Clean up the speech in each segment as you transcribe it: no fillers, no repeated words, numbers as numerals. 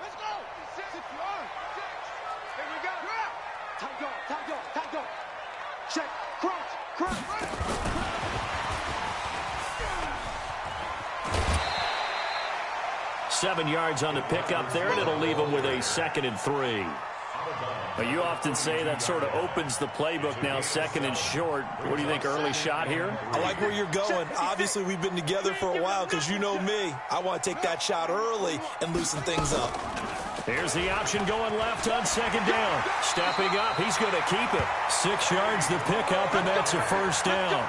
Let's go. 6 yards. Here we go. Time go. Check. Cross. 7 yards on the pickup there, and it'll leave them with a 2nd and 3. But you often say that sort of opens the playbook now, 2nd and short. What do you think, early shot here? I like where you're going. Obviously, we've been together for a while because you know me. I want to take that shot early and loosen things up. Here's the option going left on 2nd down. Stepping up, he's going to keep it. 6 yards the pickup, and that's a 1st down.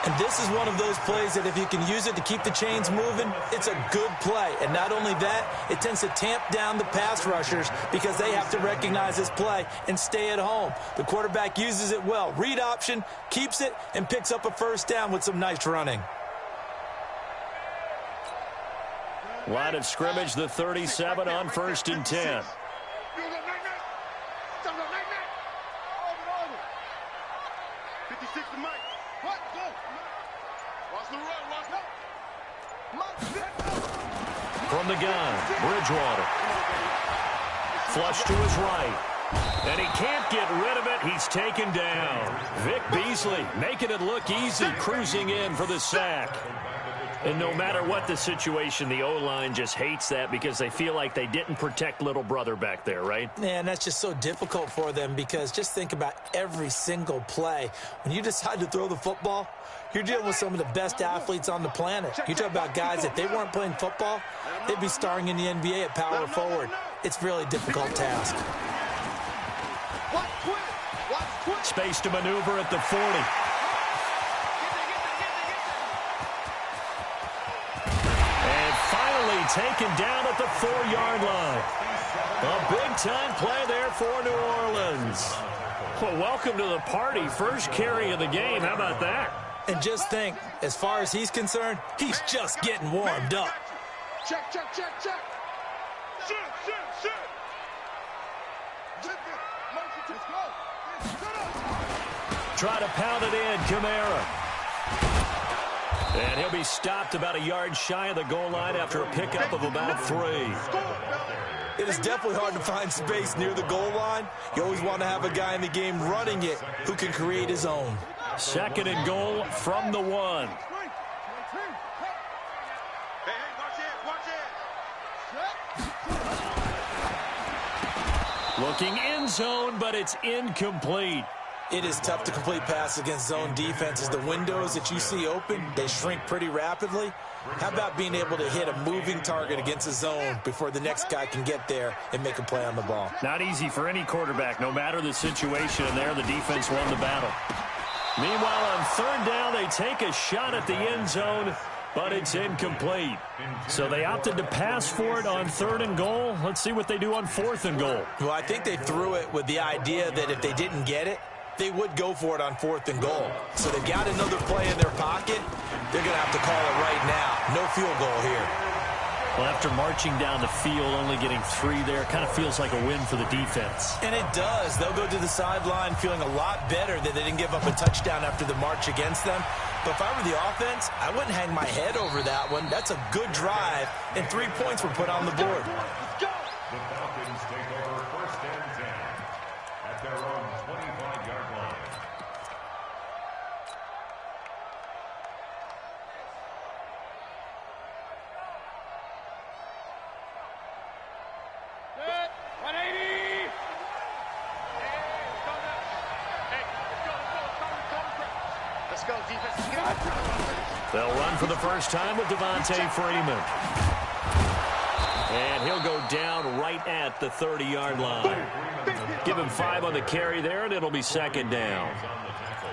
And this is one of those plays that if you can use it to keep the chains moving, it's a good play. And not only that, it tends to tamp down the pass rushers because they have to recognize this play and stay at home. The quarterback uses it well. Read option, keeps it, and picks up a 1st down with some nice running. Line of scrimmage, the 37 on 1st and 10. From the gun, Bridgewater. Flush to his right. And he can't get rid of it. He's taken down. Vic Beasley making it look easy, cruising in for the sack. And no matter what the situation, the O-line just hates that because they feel like they didn't protect little brother back there, right? Man, that's just so difficult for them because just think about every single play. When you decide to throw the football, you're dealing with some of the best athletes on the planet. You talk about guys, if they weren't playing football, they'd be starring in the NBA at power forward. It's a really difficult task. Space to maneuver at the 40. And finally taken down at the 4-yard line. A big-time play there for New Orleans. Well, welcome to the party. First carry of the game. How about that? And just think, as far as he's concerned, he's just getting warmed up. Check. Shoot. Try to pound it in, Kamara. And he'll be stopped about a yard shy of the goal line after a pickup of about 3. It is definitely hard to find space near the goal line. You always want to have a guy in the game running it who can create his own. 2nd and goal from the 1. Looking in zone, but it's incomplete. It is tough to complete passes against zone defenses. The windows that you see open, they shrink pretty rapidly. How about being able to hit a moving target against a zone before the next guy can get there and make a play on the ball? Not easy for any quarterback, no matter the situation, and there the defense won the battle. Meanwhile, on 3rd down, they take a shot at the end zone, but it's incomplete. So they opted to pass for it on 3rd and goal. Let's see what they do on 4th and goal. Well, I think they threw it with the idea that if they didn't get it, they would go for it on 4th and goal. So they've got another play in their pocket. They're going to have to call it right now. No field goal here. Well, after marching down the field, only getting 3 there, kind of feels like a win for the defense. And it does. They'll go to the sideline feeling a lot better that they didn't give up a touchdown after the march against them. But if I were the offense, I wouldn't hang my head over that one. That's a good drive, and 3 points were put on the board. The Falcons take over 1st and 10 at their own 25-yard line. Set. 180. Let's go, defense. They'll run for the first time with Devontae Freeman. And he'll go down right at the 30-yard line. Give him 5 on the carry there, and it'll be 2nd down.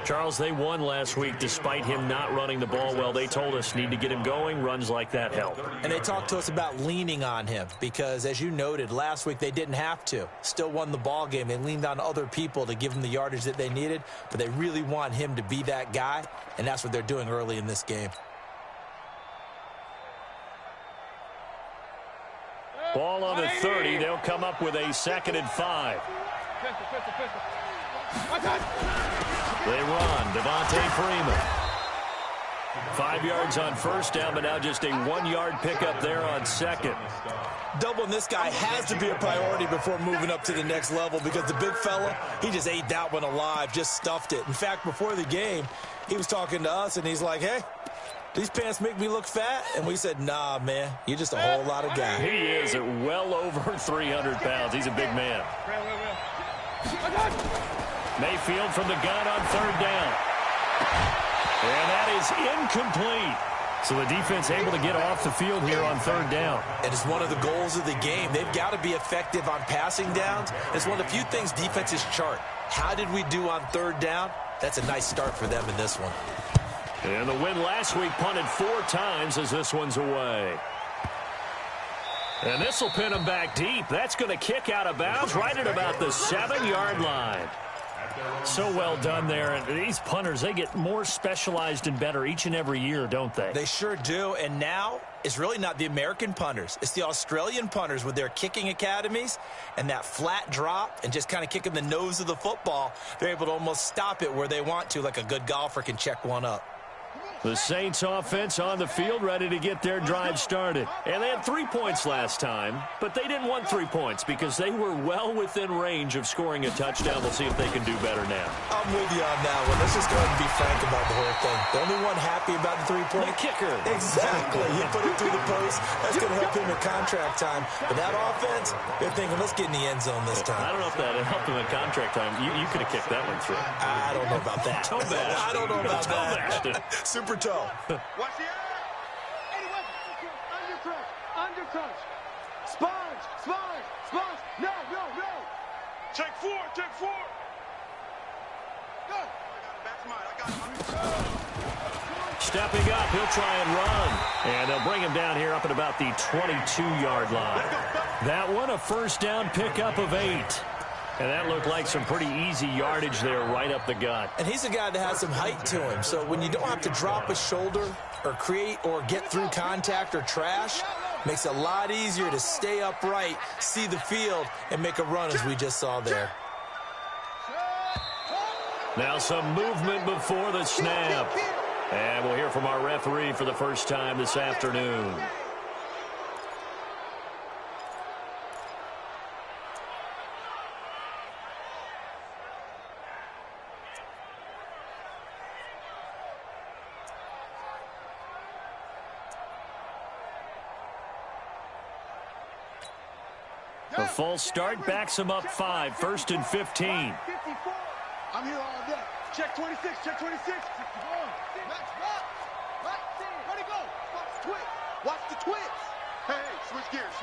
Charles, they won last week despite him not running the ball well. They told us need to get him going. Runs like that help. And they talked to us about leaning on him because, as you noted, last week they didn't have to. Still won the ball game. They leaned on other people to give them the yardage that they needed, but they really want him to be that guy, and that's what they're doing early in this game. Ball on the 30. They'll come up with a 2nd and 5. They run. Devontae Freeman. 5 yards on first down, but now just a 1-yard pickup there on second. Doubling this guy has to be a priority before moving up to the next level because the big fella, he just ate that one alive, just stuffed it. In fact, before the game, he was talking to us, and he's like, hey, these pants make me look fat? And we said, nah, man, you're just a whole lot of guy. He is at well over 300 pounds. He's a big man. Mayfield from the gun on third down. And that is incomplete. So the defense able to get off the field here on third down. And it's one of the goals of the game. They've got to be effective on passing downs. It's one of the few things defenses chart. How did we do on third down? That's a nice start for them in this one. And the win last week punted 4 times as this one's away. And this will pin them back deep. That's going to kick out of bounds right at about the 7-yard line. So well done there. And these punters, they get more specialized and better each and every year, don't they? They sure do. And now it's really not the American punters. It's the Australian punters with their kicking academies and that flat drop and just kind of kicking the nose of the football. They're able to almost stop it where they want to, like a good golfer can check one up. The Saints offense on the field ready to get their drive started. And they had 3 points last time, but they didn't want 3 points because they were well within range of scoring a touchdown. We'll see if they can do better now. I'm with you on that one. Let's just go ahead and be frank about the whole thing. The only one happy about the 3-point? The kicker. Exactly. He put it through the post. That's going to help him in contract time. But that offense, they're thinking, let's get in the end zone this time. I don't know if that helped him in contract time. You could have kicked that one through. I don't know about that. Toe bash. I don't know about that. Super toe. Watch the air. Undercrunch. Sponge. No. Take 4. Go. I got him. Stepping up, he'll try and run. And they'll bring him down here up at about the 22-yard line. That one, a first down pickup of 8. And that looked like some pretty easy yardage there right up the gut. And he's a guy that has some height to him. So when you don't have to drop a shoulder or create or get through contact or trash, makes it a lot easier to stay upright, see the field, and make a run as we just saw there. Now some movement before the snap. And we'll hear from our referee for the first time this afternoon. A false start backs him up 5, 1st and 15. I'm here all day. Check 26. Where'd he go? Watch the twitch. Hey, switch gears.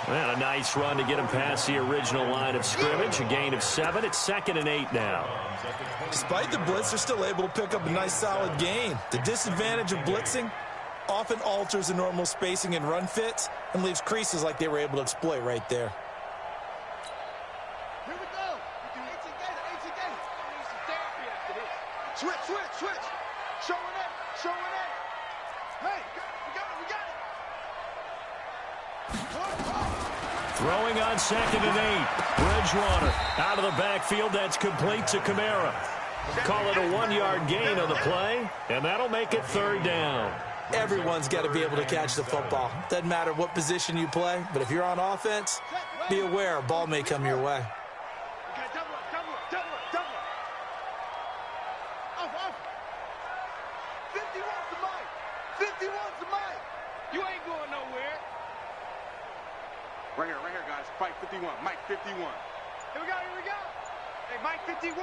And a nice run to get him past the original line of scrimmage. A gain of 7. It's 2nd and 8 now. Despite the blitz, they're still able to pick up a nice solid gain. The disadvantage of blitzing often alters the normal spacing and run fits and leaves creases like they were able to exploit right there. Here we go. Switch. Showing it. Hey, we got it. Throwing on 2nd and 8. Bridgewater out of the backfield. That's complete to Kamara. Call it a 1-yard gain on the play, and that'll make it 3rd down. Everyone's got to be able to catch the football. Doesn't matter what position you play, but if you're on offense, be aware a ball may come your way. Okay, double up. Off. 51's the mic. You ain't going nowhere. Right here, guys. Fight 51. Mike 51. Here we go. Hey, Mike 51. Go.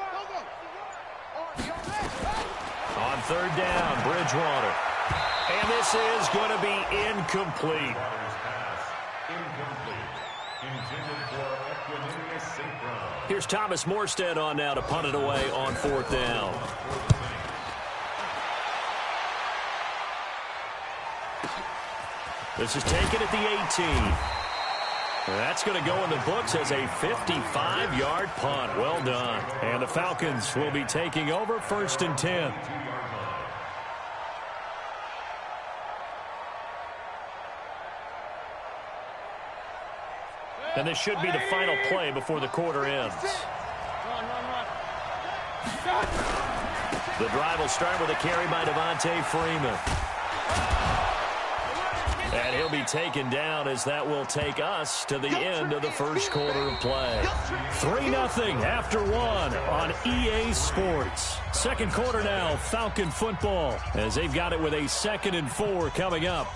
On 3rd down, Bridgewater. And this is going to be incomplete. Here's Thomas Morstead on now to punt it away on 4th down. This is taken at the 18. That's going to go in the books as a 55-yard punt. Well done. And the Falcons will be taking over 1st and 10. And this should be the final play before the quarter ends. The drive will start with a carry by Devontae Freeman. And he'll be taken down as that will take us to the end of the first quarter of play. 3-0 after one on EA Sports. Second quarter now, Falcon football, as they've got it with a 2nd and 4 coming up.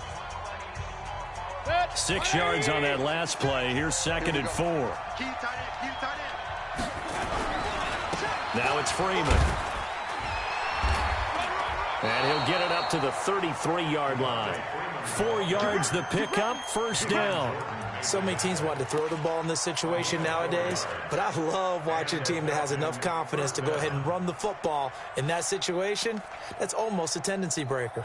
6 yards on that last play. Here's 2nd and 4. Now it's Freeman. And he'll get it up to the 33-yard line. 4 yards the pickup, first down. So many teams want to throw the ball in this situation nowadays, but I love watching a team that has enough confidence to go ahead and run the football. In that situation, that's almost a tendency breaker.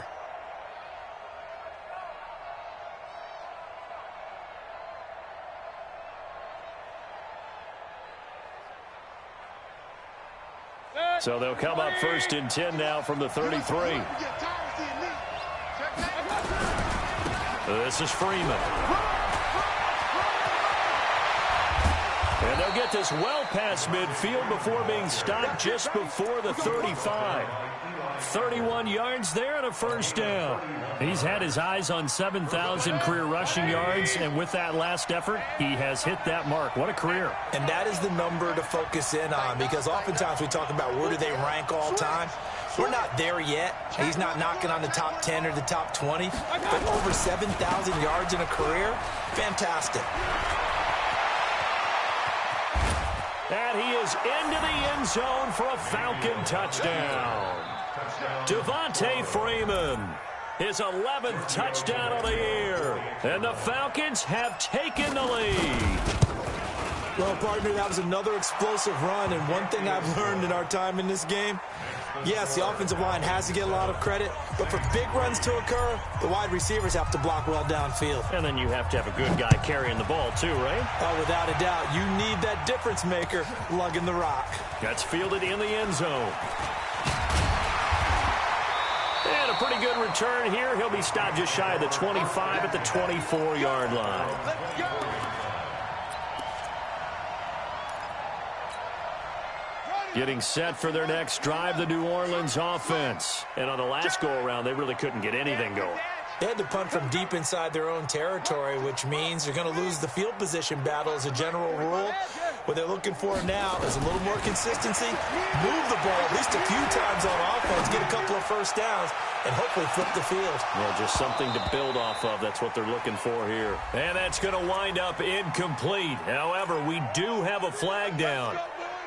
So they'll come up 1st and 10 now from the 33. This is Freeman. And they'll get this well past midfield before being stopped just before the 35. 31 yards there and a first down. He's had his eyes on 7,000 career rushing yards, and with that last effort, he has hit that mark. What a career. And that is the number to focus in on, because oftentimes we talk about where do they rank all time. We're not there yet. He's not knocking on the top 10 or the top 20, but over 7,000 yards in a career, fantastic. And he is into the end zone for a Falcon touchdown. Devontae Freeman, his 11th touchdown of the year. And the Falcons have taken the lead. Well, partner, that was another explosive run, and one thing I've learned in our time in this game, yes, the offensive line has to get a lot of credit, but for big runs to occur, the wide receivers have to block well downfield. And then you have to have a good guy carrying the ball too, right? Oh, without a doubt. You need that difference maker lugging the rock. That's fielded in the end zone. And a pretty good return here. He'll be stopped just shy of the 25 at the 24-yard line. Getting set for their next drive, the New Orleans offense. And on the last go-around, they really couldn't get anything going. They had to punt from deep inside their own territory, which means they're going to lose the field position battle as a general rule. What they're looking for now is a little more consistency, move the ball at least a few times on offense, get a couple of first downs, and hopefully flip the field. Well, just something to build off of. That's what they're looking for here. And that's going to wind up incomplete. However, we do have a flag down.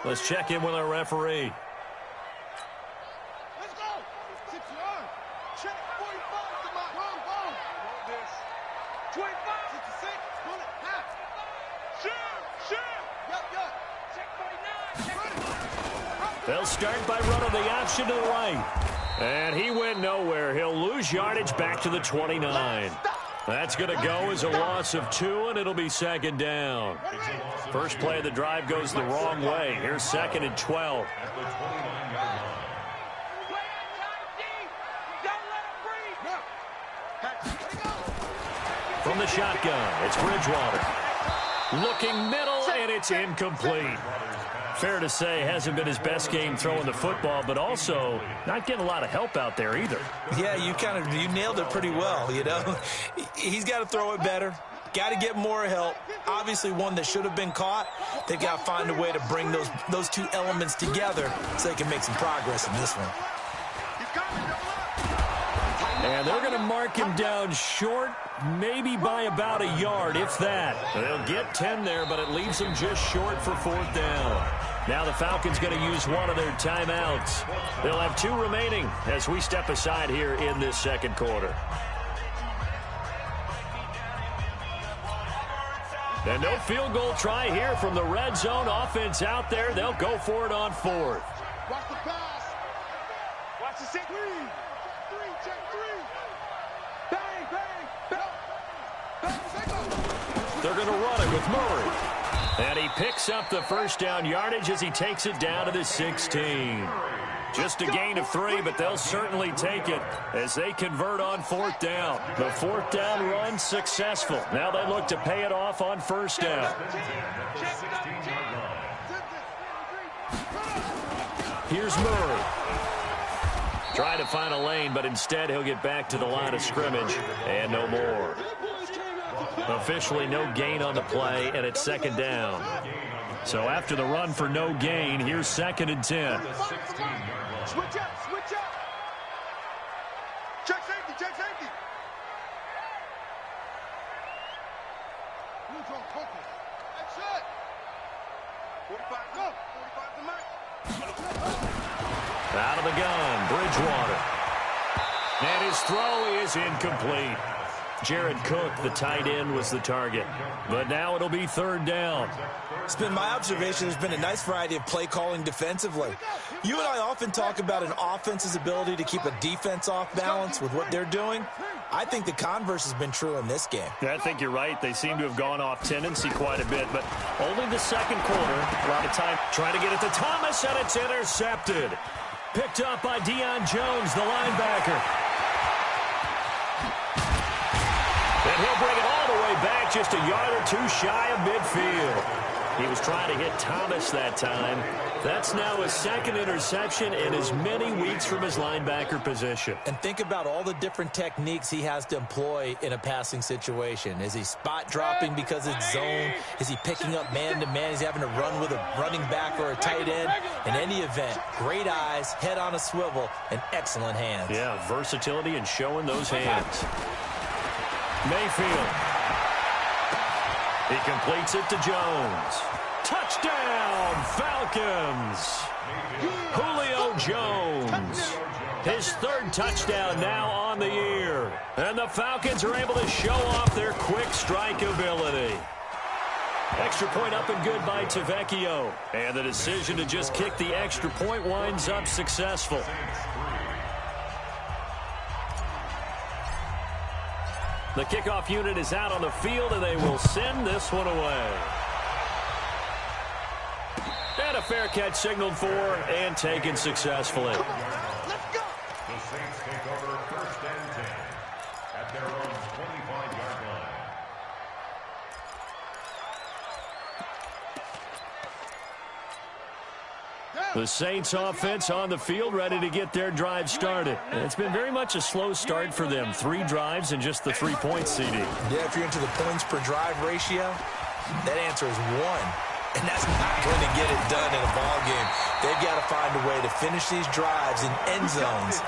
Let's check in with our referee. Let's go. 6 yards. Check 45. Come on. Boom. 25. 66. Pull it. Half. Shoot. Yup. Check 49. They'll start by running the option to the right. And he went nowhere. He'll lose yardage back to the 29. That's going to go as a loss of 2, and it'll be 2nd down. First play of the drive goes the wrong way. Here's 2nd and 12. From the shotgun, it's Bridgewater. Looking middle, and it's incomplete. Fair to say, hasn't been his best game throwing the football, but also not getting a lot of help out there either. Yeah, you nailed it pretty well, you know. He's got to throw it better. Got to get more help. Obviously one that should have been caught. They've got to find a way to bring those two elements together so they can make some progress in this one. And they're going to mark him down short, maybe by about a yard, if that. They'll get 10 there, but it leaves them just short for 4th down. Now the Falcons going to use one of their timeouts. They'll have 2 remaining as we step aside here in this 2nd quarter. And no field goal try here from the red zone. Offense out there. They'll go for it on 4th. Watch the pass. Watch the 6. Check 3. Bang. They're going to run it with Murray. And he picks up the first down yardage as he takes it down to the 16. Just a gain of 3, but they'll certainly take it as they convert on 4th down. The 4th down run successful. Now they look to pay it off on 1st down. Here's Murray. Trying to find a lane, but instead he'll get back to the line of scrimmage and no more. Officially no gain on the play, and it's 2nd down. So after the run for no gain, here's 2nd and 10. Switch up, switch up. Check safety, check safety. Blue zone focus. That's it. 45 go. 45 to Mike. Out of the gun, Bridgewater. And his throw is incomplete. Jared Cook, the tight end, was the target. But now it'll be 3rd down. It's been my observation there's been a nice variety of play calling defensively. You and I often talk about an offense's ability to keep a defense off balance with what they're doing. I think the converse has been true in this game. I think you're right. They seem to have gone off tendency quite a bit, but only the 2nd quarter. A lot of time trying to get it to Thomas, and it's intercepted. Picked up by Deion Jones, the linebacker. And he'll bring it all the way back, just a yard or 2 shy of midfield. He was trying to hit Thomas that time. That's now his 2nd interception in as many weeks from his linebacker position. And think about all the different techniques he has to employ in a passing situation. Is he spot dropping because it's zone? Is he picking up man-to-man? Is he having to run with a running back or a tight end? In any event, great eyes, head on a swivel, and excellent hands. Yeah, versatility and showing those hands. Mayfield. He completes it to Jones. Touchdown, Falcons. Julio Jones. His 3rd touchdown now on the year. And the Falcons are able to show off their quick strike ability. Extra point up and good by Tavecchio. And the decision to just kick the extra point winds up successful. The kickoff unit is out on the field, and they will send this one away. And a fair catch signaled for and taken successfully. Let's go. The Saints take over 1st and 10 at their own 25-yard line. The Saints offense on the field, ready to get their drive started. And it's been very much a slow start for them. 3 drives and just the 3 points, CD. Yeah, if you're into the points per drive ratio, that answer is 1. And that's not going to get it done in a ball game. They've got to find a way to finish these drives in end zones,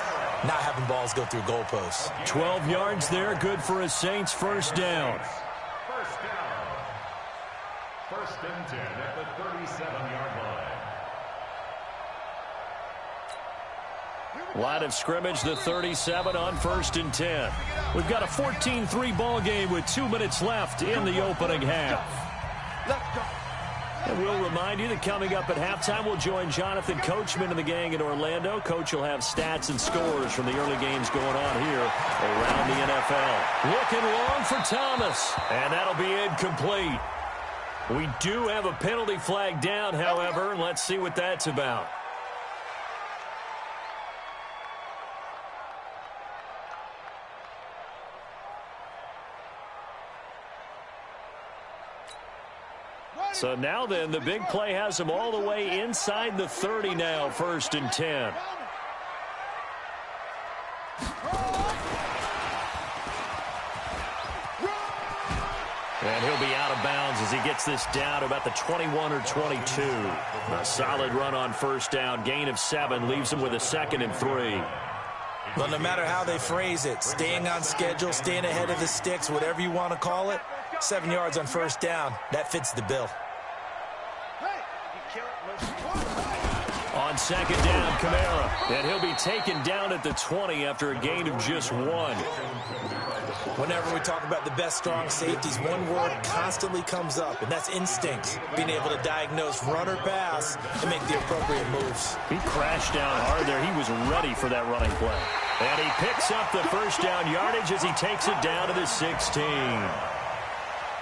not having balls go through goalposts. 12 yards there, good for a Saints 1st down. 1st down. 1st and 10 at the 37-yard line. Line of scrimmage, the 37 on 1st and 10. We've got a 14-3 ball game with 2 minutes left in the opening half. And we'll remind you that coming up at halftime, we'll join Jonathan Coachman and the gang in Orlando. Coach will have stats and scores from the early games going on here around the NFL. Looking long for Thomas, and that'll be incomplete. We do have a penalty flag down, however, and let's see what that's about. So now then, the big play has them all the way inside the 30 now, 1st and 10. And he'll be out of bounds as he gets this down to about the 21 or 22. A solid run on 1st down, gain of 7, leaves him with a 2nd and 3. Well, no matter how they phrase it, staying on schedule, staying ahead of the sticks, whatever you want to call it, 7 yards on 1st down, that fits the bill. On 2nd down, Kamara. And he'll be taken down at the 20 after a gain of just 1. Whenever we talk about the best strong safeties, one word constantly comes up, and that's instinct. Being able to diagnose run or pass and make the appropriate moves. He crashed down hard there. He was ready for that running play. And he picks up the 1st down yardage as he takes it down to the 16.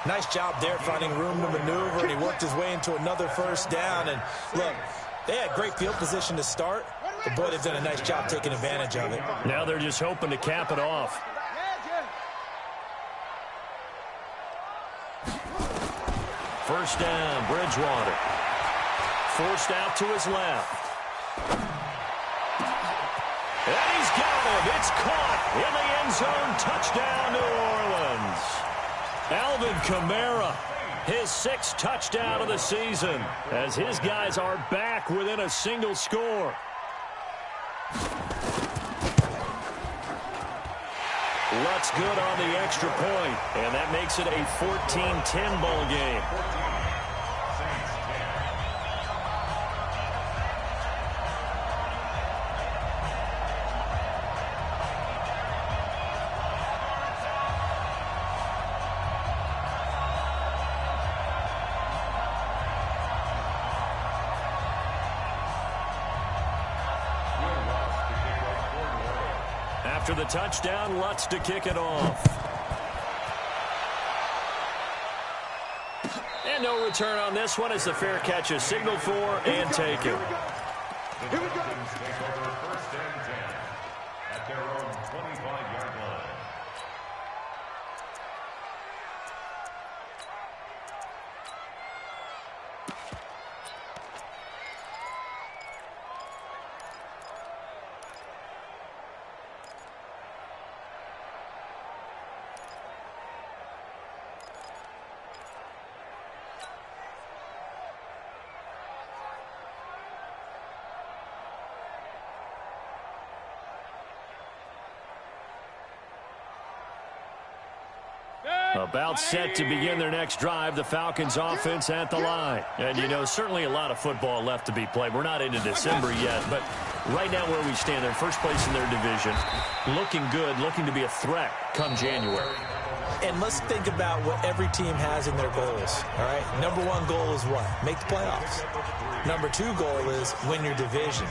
Nice job there finding room to maneuver, and he worked his way into another 1st down. And look, they had great field position to start, But boy, they've done a nice job taking advantage of it. Now they're just hoping to cap it off. First down, Bridgewater. Forced out to his left. And he's got him. It's caught in the end zone. Touchdown, New Orleans. Alvin Kamara, his 6th touchdown of the season, as his guys are back within a single score. Lutz good on the extra point, and that makes it a 14-10 ball game. After the touchdown, Lutz to kick it off. And no return on this one as the fair catch is signaled for and taken. Here we go. Take over first and 10 at their own 25-yard line. About set to begin their next drive, the Falcons offense at the line. And, you know, certainly a lot of football left to be played. We're not into December yet, but right now where we stand, they're first place in their division. Looking good, looking to be a threat come January. And let's think about what every team has in their goals, all right? Number 1 goal is what? Make the playoffs. Number 2 goal is win your division.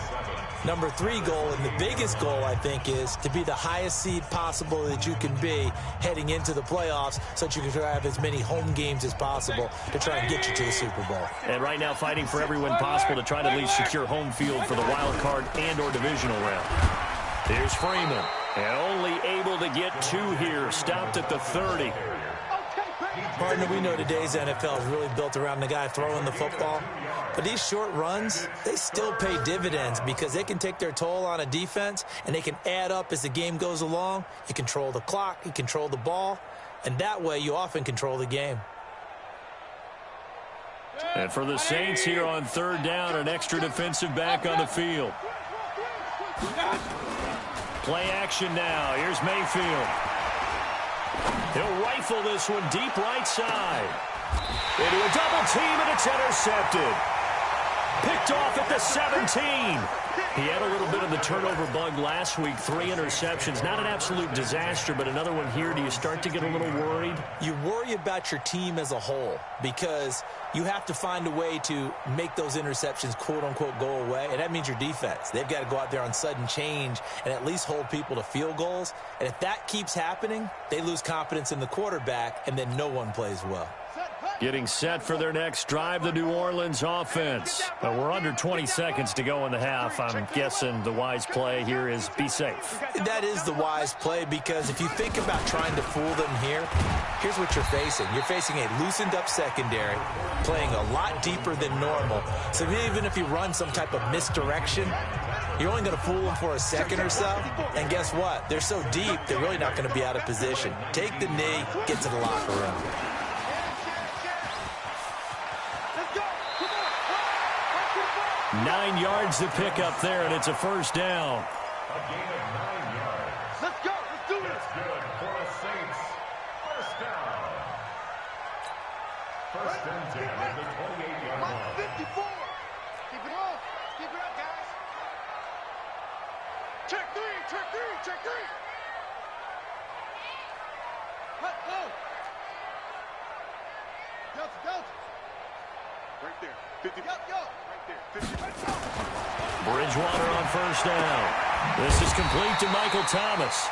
Number 3 goal, and the biggest goal, I think, is to be the highest seed possible that you can be heading into the playoffs so that you can have as many home games as possible to try and get you to the Super Bowl. And right now fighting for every win possible to try to at least secure home field for the wild card and or divisional round. Here's Freeman, and only able to get 2 here, stopped at the 30. Partner, we know today's NFL is really built around the guy throwing the football. But these short runs, they still pay dividends because they can take their toll on a defense and they can add up as the game goes along. You control the clock, you control the ball, and that way you often control the game. And for the Saints here on 3rd down, an extra defensive back on the field. Play action now. Here's Mayfield. He'll rifle this one deep right side. Into a double team, and it's intercepted. Picked off at the 17. He had a little bit of the turnover bug last week. 3 interceptions. Not an absolute disaster, but another one here. Do you start to get a little worried? You worry about your team as a whole because you have to find a way to make those interceptions, quote-unquote, go away, and that means your defense. They've got to go out there on sudden change and at least hold people to field goals. And if that keeps happening, they lose confidence in the quarterback, and then no one plays well. Getting set for their next drive, the New Orleans offense. We're under 20 seconds to go in the half. I'm guessing the wise play here is be safe. That is the wise play because if you think about trying to fool them here, here's what you're facing. You're facing a loosened up secondary, playing a lot deeper than normal. So even if you run some type of misdirection, you're only going to fool them for a second or so. And guess what? They're so deep, they're really not going to be out of position. Take the knee, get to the locker room. 9 yards to pick up there, and it's a first down. A gain of 9 yards. Let's go. Let's do this. That's good for the Saints. First down. First and 10 at the 28-yard line. 54. Keep it on. Keep it up, guys. Check 3. Check 3. Check 3. Let's go. Delta, Delta. Right there. 50. Yo. Right there. 50. Bridgewater on first down. This is complete to Michael Thomas.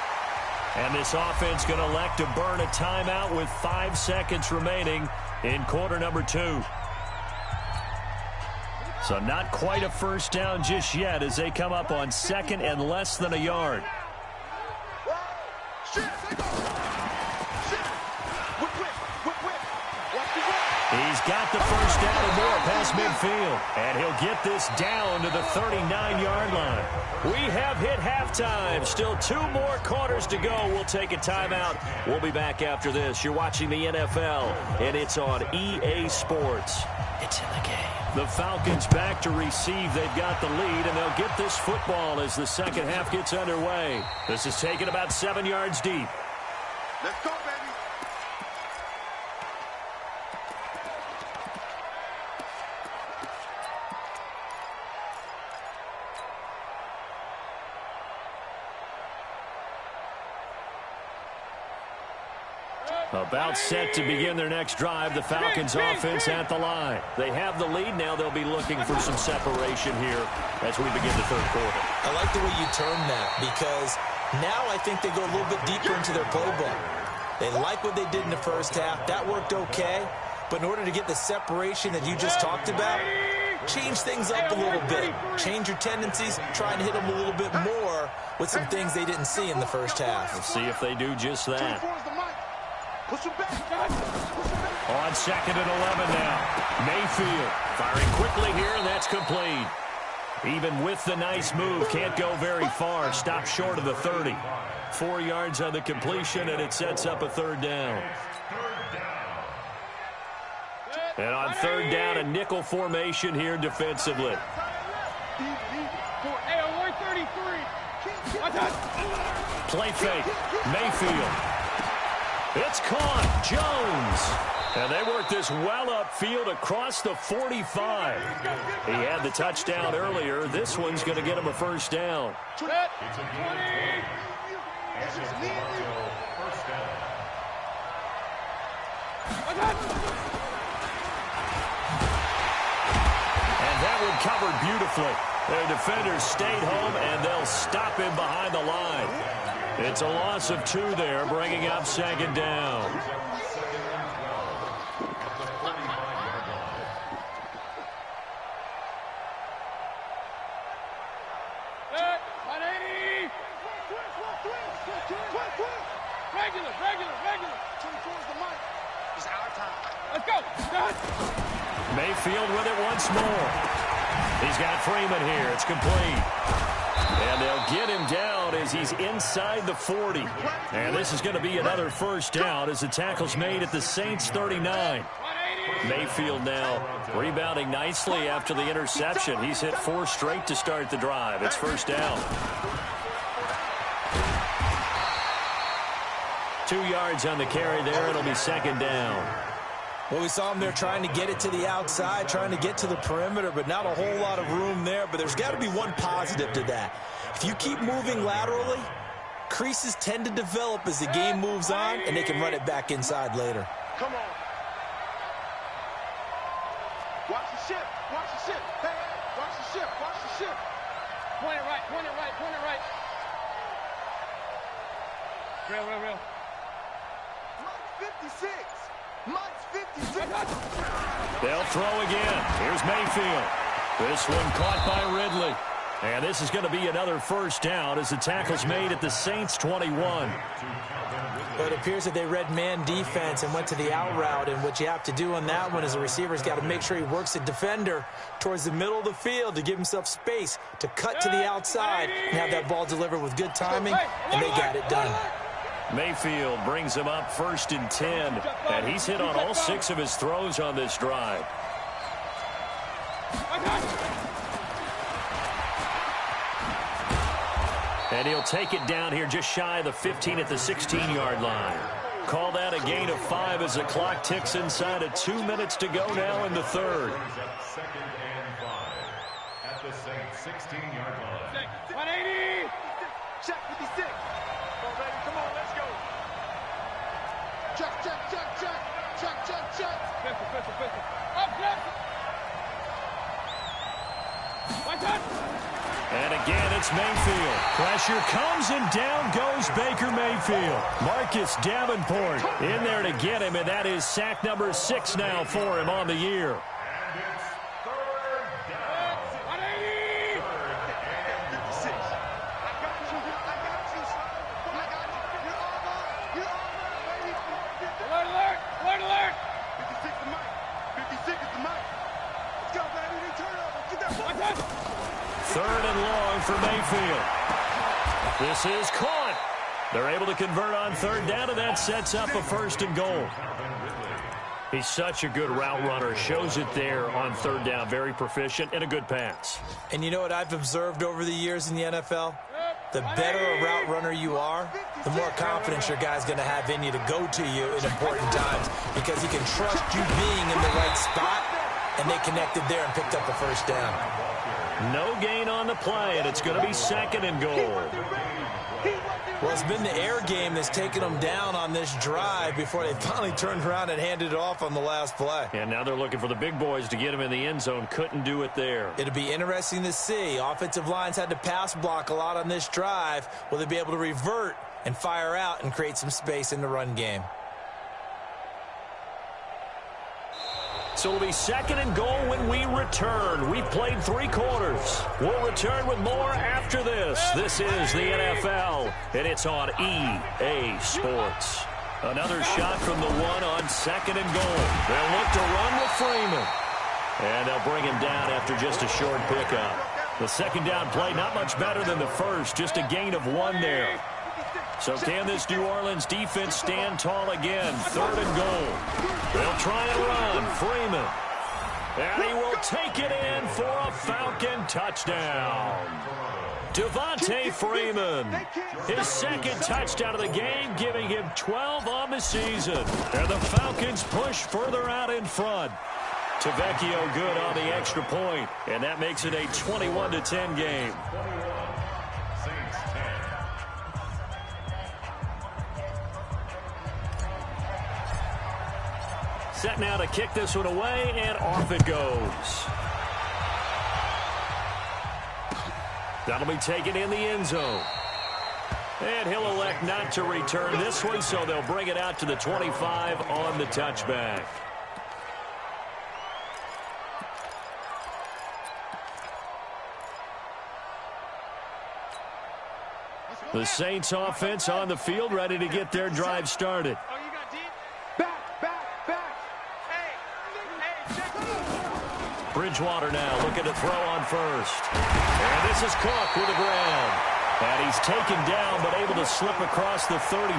And this offense going to elect to burn a timeout with 5 seconds remaining in quarter number 2. So not quite a first down just yet as they come up on second and less than a yard. He's got the first down and more past midfield. And he'll get this down to the 39-yard line. We have hit halftime. Still 2 more quarters to go. We'll take a timeout. We'll be back after this. You're watching the NFL, and it's on EA Sports. It's in the game. The Falcons back to receive. They've got the lead, and they'll get this football as the second half gets underway. This is taken about 7 yards deep. Let's go, baby. About set to begin their next drive. The Falcons offense at the line. They have the lead now. They'll be looking for some separation here as we begin the third quarter. I like the way you term that because now I think they go a little bit deeper into their playbook. They like what they did in the first half. That worked okay. But in order to get the separation that you just talked about, change things up a little bit. Change your tendencies. Try and hit them a little bit more with some things they didn't see in the first half. We'll see if they do just that. Push him back. On second and 11 now. Mayfield firing quickly here, and that's complete. Even with the nice move, can't go very far. Stop short of the 30. 4 yards on the completion, and it sets up a third down. And on third down, a nickel formation here defensively. Hey, on 133. Play fake. Mayfield. It's caught. Jones. And they work this well upfield across the 45. He had the touchdown earlier. This one's going to get him a first down. It's a game. First down. And that one covered beautifully. Their defenders stayed home, and they'll stop him behind the line. It's a loss of 2 there, bringing up second down. Mayfield with it once more. He's got Freeman here. It's complete. And they'll get him down as he's inside the 40. And this is going to be another first down as the tackle's made at the Saints 39. Mayfield now rebounding nicely after the interception. He's hit 4 straight to start the drive. It's first down. 2 yards on the carry there. It'll be second down. Well, we saw him there trying to get it to the outside, trying to get to the perimeter, but not a whole lot of room there. But there's got to be one positive to that. If you keep moving laterally, creases tend to develop as the game moves on, and they can run it back inside later. Come on. Watch the ship. Watch the ship. Hey, watch the ship. Watch the ship. Point it right. Point it right. Point it right. Real. Mike's 56. Mike's 56. They'll throw again. Here's Mayfield. This one caught by Ridley. And this is going to be another first down as the tackle's made at the Saints 21. But it appears that they read man defense and went to the out route. And what you have to do on that one is the receiver's got to make sure he works the defender towards the middle of the field to give himself space to cut to the outside and have that ball delivered with good timing, and they got it done. Mayfield brings him up first and 10, and he's hit on all 6 of his throws on this drive. And he'll take it down here just shy of the 15 at the 16-yard line. Call that a gain of 5 as the clock ticks inside of 2 minutes to go now in the third. Second and 5 at the Saints 16-yard line. 180. Check 56. Come on, let's go. Check. Pistol. Up, check. And again, it's Mayfield. Pressure comes, and down goes Baker Mayfield. Marcus Davenport in there to get him, and that is sack number 6 now for him on the year. And it's third down. Third and long for Mayfield. This is caught. They're able to convert on third down, and that sets up a first and goal. He's such a good route runner. Shows it there on third down. Very proficient and a good pass. And you know what I've observed over the years in the NFL? The better a route runner you are, the more confidence your guy's going to have in you to go to you in important times because he can trust you being in the right spot, and they connected there and picked up a first down. No gain on the play, and it's going to be second and goal. Well, it's been the air game that's taken them down on this drive before they finally turned around and handed it off on the last play. And now they're looking for the big boys to get him in the end zone. Couldn't do it there. It'll be interesting to see. Offensive lines had to pass block a lot on this drive. Will they be able to revert and fire out and create some space in the run game? So it'll be second and goal when we return. We've played 3 quarters. We'll return with more after this. This is the NFL, and it's on EA Sports. Another shot from the one on second and goal. They'll look to run with Freeman. And they'll bring him down after just a short pickup. The second down play not much better than the first, just a gain of 1 there. So can this New Orleans defense stand tall again? Third and goal. They'll try and run. Freeman. And he will take it in for a Falcon touchdown. Devontae Freeman. His second touchdown of the game, giving him 12 on the season. And the Falcons push further out in front. Tavecchio good on the extra point, and that makes it a 21-10 game. Set now to kick this one away, and off it goes. That'll be taken in the end zone. And he'll elect not to return this one, so they'll bring it out to the 25 on the touchback. The Saints offense on the field, ready to get their drive started. Bridgewater now looking to throw on first. And this is Cook with the ground. And he's taken down but able to slip across the 35.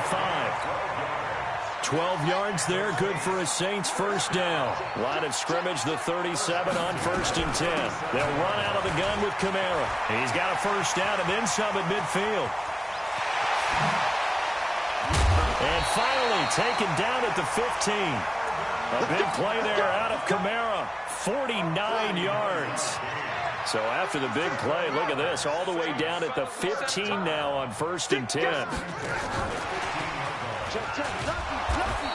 12 yards there, good for a Saints first down. Line of scrimmage, the 37 on first and 10. They'll run out of the gun with Kamara. He's got a first down and then some at midfield. And finally taken down at the 15. A big play there out of Kamara. 49 yards. So after the big play, look at this, all the way down at the 15 now on first and 10.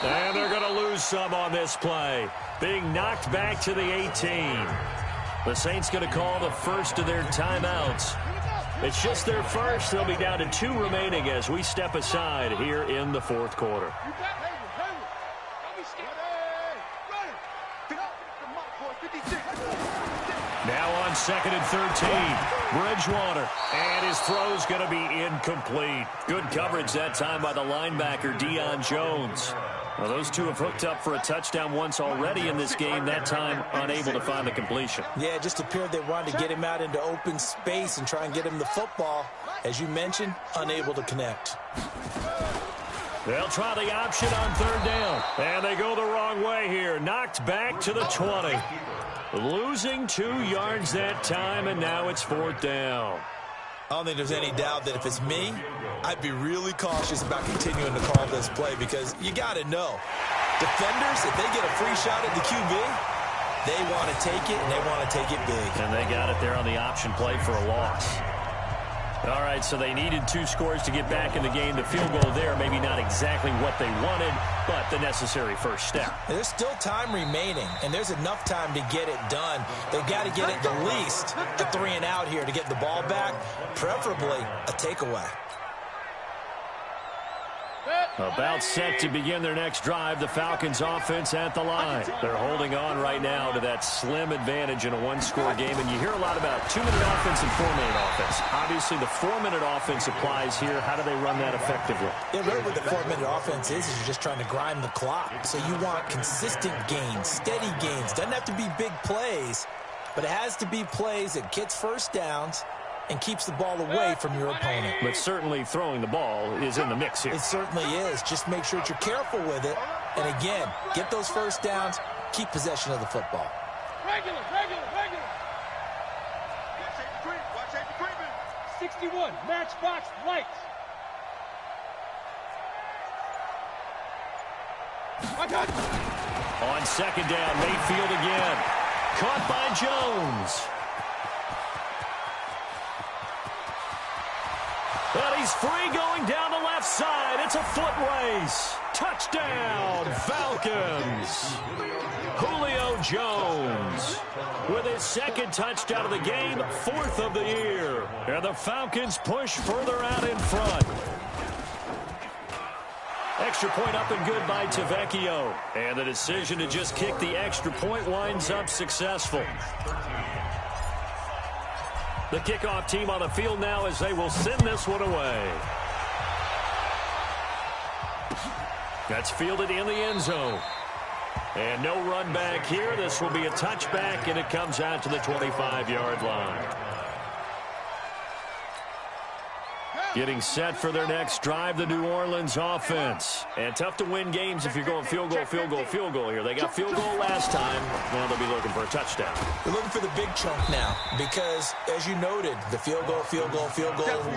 And they're going to lose some on this play. Being knocked back to the 18. The Saints going to call the first of their timeouts. It's just their first. They'll be down to 2 remaining as we step aside here in the fourth quarter. Now on second and 13, Bridgewater, and his throw's going to be incomplete. Good coverage that time by the linebacker, Deion Jones. Well, those two have hooked up for a touchdown once already in this game, that time unable to find the completion. Yeah, it just appeared they wanted to get him out into open space and try and get him the football. As you mentioned, unable to connect. They'll try the option on third down. And they go the wrong way here. Knocked back to the 20. Losing 2 yards that time, and now it's fourth down. I don't think there's any doubt that if it's me, I'd be really cautious about continuing to call this play because you got to know. Defenders, if they get a free shot at the QB, they want to take it, and they want to take it big. And they got it there on the option play for a loss. All right, so they needed 2 scores to get back in the game. The field goal there, maybe not exactly what they wanted, but the necessary first step. There's still time remaining, and there's enough time to get it done. They've got to get it at least a 3 and out here to get the ball back, preferably a takeaway. About set to begin their next drive, the Falcons offense at the line. They're holding on right now to that slim advantage in a 1-score game, and you hear a lot about 2-minute offense and 4-minute offense. Obviously, the 4-minute offense applies here. How do they run that effectively? Yeah, really what the 4-minute offense is you're just trying to grind the clock. So you want consistent gains, steady gains. Doesn't have to be big plays, but it has to be plays that gets first downs and keeps the ball away from your opponent. But certainly throwing the ball is in the mix here. It certainly is. Just make sure that you're careful with it. And again, get those first downs, keep possession of the football. Regular. Watch safety creeping. 61, matchbox lights. I got it. On second down, Mayfield again. Caught by Jones. And he's free going down the left side. It's a foot race. Touchdown, Falcons. Julio Jones with his second touchdown of the game, 4th of the year. And the Falcons push further out in front. Extra point up and good by Tavecchio. And the decision to just kick the extra point winds up successful. The kickoff team on the field now as they will send this one away. That's fielded in the end zone. And no run back here. This will be a touchback, and it comes out to the 25-yard line. Getting set for their next drive, the New Orleans offense. And tough to win games if you're going field goal here. They got field goal last time. Now they'll be looking for a touchdown. They're looking for the big chunk now because, as you noted, the field goal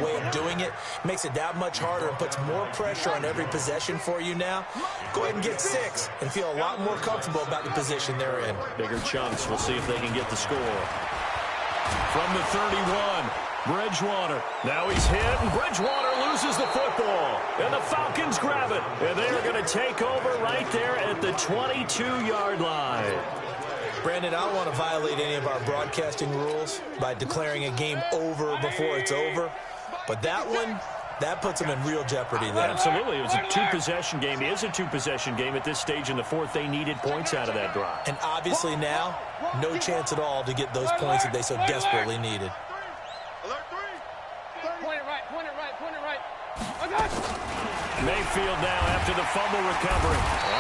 way of doing it makes it that much harder and puts more pressure on every possession for you now. Go ahead and get 6 and feel a lot more comfortable about the position they're in. Bigger chunks. We'll see if they can get the score. From the 31. Bridgewater. Now he's hit, and Bridgewater loses the football. And the Falcons grab it. And they are going to take over right there at the 22-yard line. Brandon, I don't want to violate any of our broadcasting rules by declaring a game over before it's over. But that one, that puts them in real jeopardy there. Absolutely. It was a two-possession game. It is a two-possession game at this stage in the fourth. They needed points out of that drive. And obviously now, no chance at all to get those points that they so desperately needed. Mayfield now after the fumble recovery.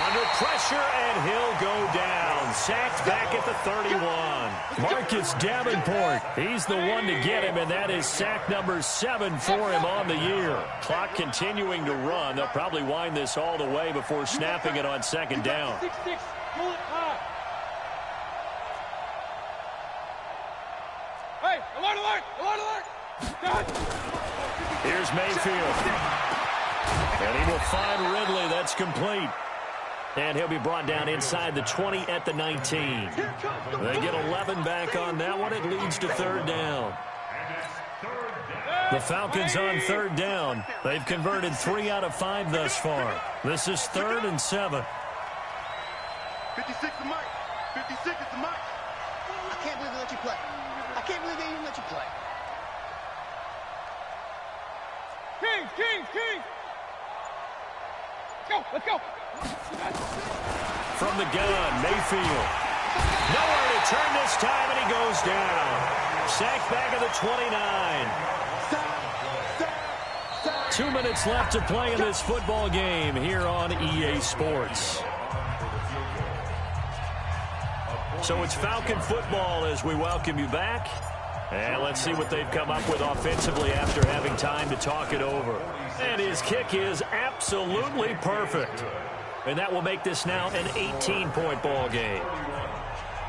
Under pressure, and he'll go down. Sacked back at the 31. Marcus Davenport, he's the one to get him, and that is sack number 7 for him on the year. Clock continuing to run. They'll probably wind this all the way before snapping it on second down. Hey, alert! Here's Mayfield. And he will find Ridley. That's complete. And he'll be brought down inside the 20 at the 19. They get 11 back on that one. It leads to third down. The Falcons on third down. They've converted 3 out of 5 thus far. This is 3rd and 7. 56 is Mike. 56 is the Mike. I can't believe they let you play. I can't believe they even let you play. King! Let's go! From the gun, Mayfield. Nowhere to turn this time, and he goes down. Sacked back of the 29. 2 minutes left to play in this football game here on EA Sports. So it's Falcon football as we welcome you back. And let's see what they've come up with offensively after having time to talk it over. And his kick is absolutely perfect. And that will make this now an 18-point ball game.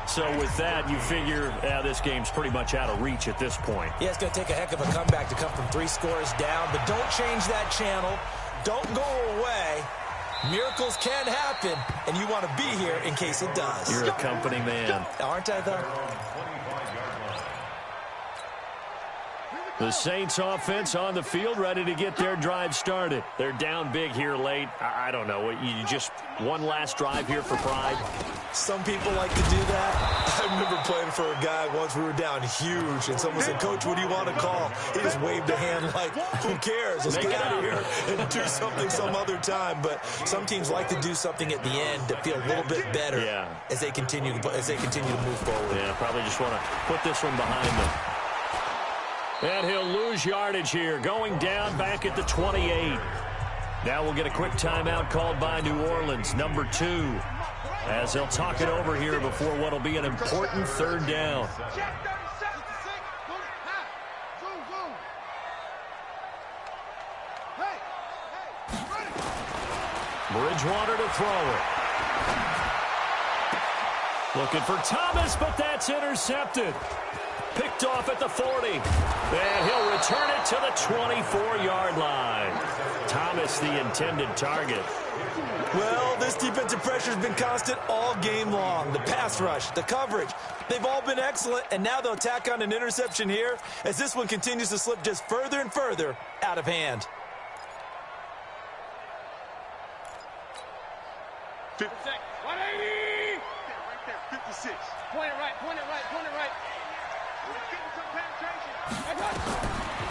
So with that, you figure this game's pretty much out of reach at this point. Yeah, it's going to take a heck of a comeback to come from 3 scores down. But don't change that channel. Don't go away. Miracles can happen, and you want to be here in case it does. You're a company man. Aren't I, though? The Saints offense on the field, ready to get their drive started. They're down big here late. I don't know. You just one last drive here for pride? Some people like to do that. I remember playing for a guy once. We were down huge, and someone said, "Coach, what do you want to call?" He just waved a hand like, who cares? Let's get out of here and do something some other time. But some teams like to do something at the end to feel a little bit better as they continue to move forward. Yeah, probably just want to put this one behind them. And he'll lose yardage here, going down back at the 28. Now we'll get a quick timeout called by New Orleans, number 2. as they'll talk it over here before what will be an important third down. Bridgewater to throw it. Looking for Thomas, but that's intercepted. Picked off at the 40. And he'll return it to the 24-yard line. Thomas, the intended target. Well, this defensive pressure has been constant all game long. The pass rush, the coverage, they've all been excellent, and now they'll tack on an interception here as this one continues to slip just further and further out of hand. 180! Right there, 56. Point it right, point it right, point it right.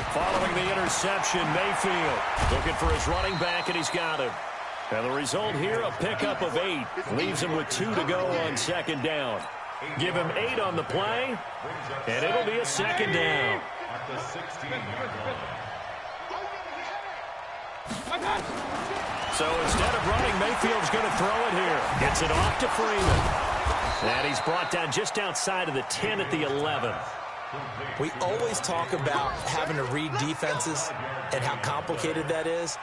Following the interception, Mayfield looking for his running back, and he's got him. And the result here, a pickup of 8. Leaves him with 2 to go on second down. Give him 8 on the play, and it'll be a second down. At the 16-yard line. So instead of running, Mayfield's going to throw it here. Gets it off to Freeman. And he's brought down just outside of the 10 at the 11. We always talk about having to read defenses and how complicated that is.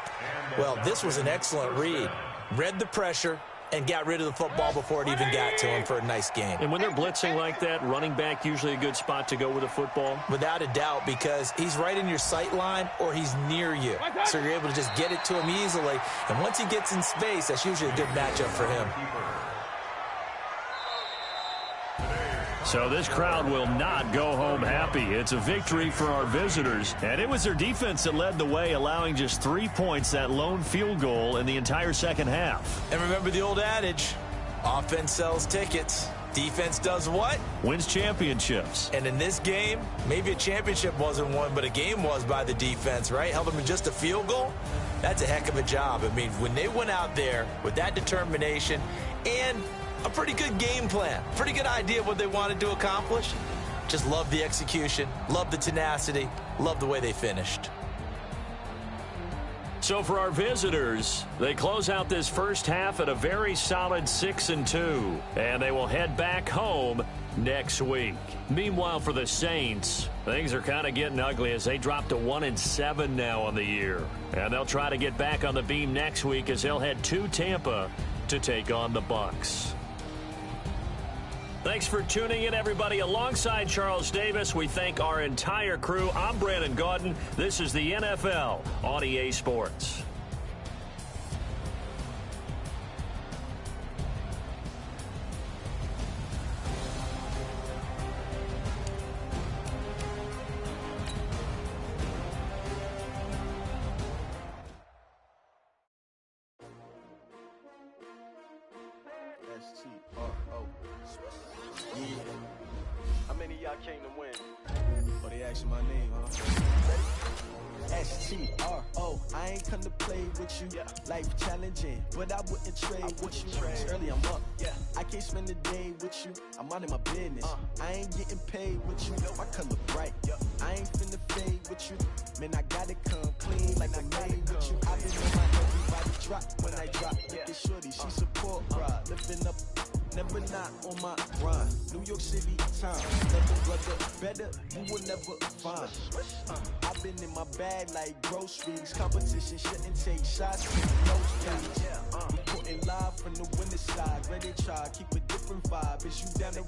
Well, this was an excellent read. Read the pressure and got rid of the football before it even got to him for a nice game. And when they're blitzing like that, running back usually a good spot to go with the football? Without a doubt, because he's right in your sight line or he's near you. So you're able to just get it to him easily. And once he gets in space, that's usually a good matchup for him. So this crowd will not go home happy. It's a victory for our visitors. And it was their defense that led the way, allowing just 3 points, that lone field goal in the entire second half. And remember the old adage, offense sells tickets. Defense does what? Wins championships. And in this game, maybe a championship wasn't won, but a game was by the defense, right? Held them to just a field goal. That's a heck of a job. I mean, when they went out there with that determination and a pretty good game plan, pretty good idea of what they wanted to accomplish. Just love the execution, love the tenacity, love the way they finished. So for our visitors, they close out this first half at a very solid 6-2, and they will head back home next week. Meanwhile, for the Saints, things are kind of getting ugly as they drop to 1-7 now on the year. And they'll try to get back on the beam next week as they'll head to Tampa to take on the Bucs. Thanks for tuning in, everybody. Alongside Charles Davis, we thank our entire crew. I'm Brandon Gaudin. This is the NFL on EA Sports. How many of y'all came to win? Oh, they asking my name, huh? S-T-R-O, I ain't come to play with you. Life challenging, but I wouldn't trade with you. It's early, I'm up. I can't spend the day with you. I'm out of my business. I ain't getting paid with you. My color bright. I ain't finna fade with you. Man, I gotta come clean like I made with you. I've been on my everybody drop when I drop. Look at shorty, she support ride. Lifting up, never not on my grind. New York City time, never brother better, you will never find. I've been in my bag like groceries. Competition shouldn't take shots, take no stage. We putting live from the winter side, ready to try, keep a different vibe. Is you down the